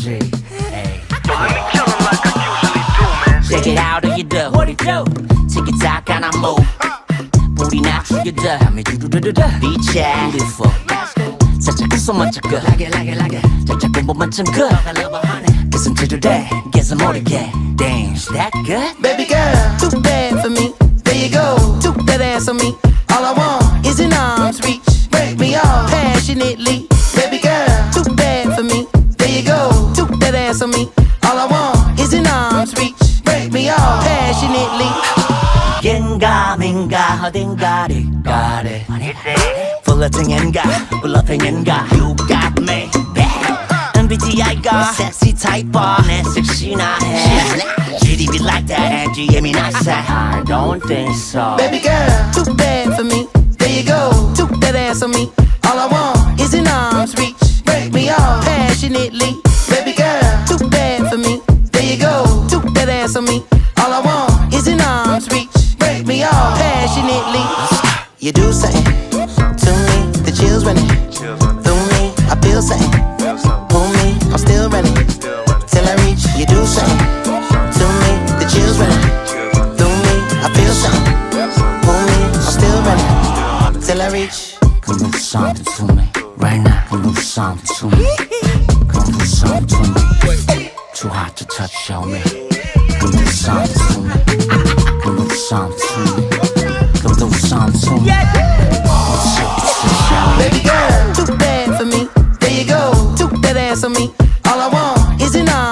see. Hey. Check it out, how you do? What it do? Tick it tock and I move. Booty not you do. Beach yeah, beautiful. 살짝 웃어만 자꾸 like it. 살짝 공부만 좀 그. Listen to the day, get some more to get. Damn, is that good? Baby girl, too bad for me. There you go, took that ass on me. All I want is an arm's reach. Break me off passionately. Baby girl, too bad for me. There you go, took that ass on me. All I want is an arm's reach. Break me off passionately. 겐가민가 어딘가를 가래 플러팅인가 블러핑인가 You got me MBTI가 섹시 타입봐 내 섹시나 해 GDB like that and GM이 나세 I don't think so Baby girl, too bad for me. There you go, took that ass on me. All I want is an arm's reach. Break me off passionately. Baby girl, too bad for me. There you go, took that ass on me. All I want is an arm's reach. Break me off passionately. You do something to me, the chills running through me. I feel something, pull me, I'm still running till I reach. You do something to me, the chills running through me. I feel something, pull me, I'm still running till I reach. Come do something to me right now. Come do something to me. Come do something to me. Too hot to touch, show me. Come do something to me. Come do something to me. Come do something to me. Baby girl, too bad for me. There you go, took that ass on me. All I want is an arm.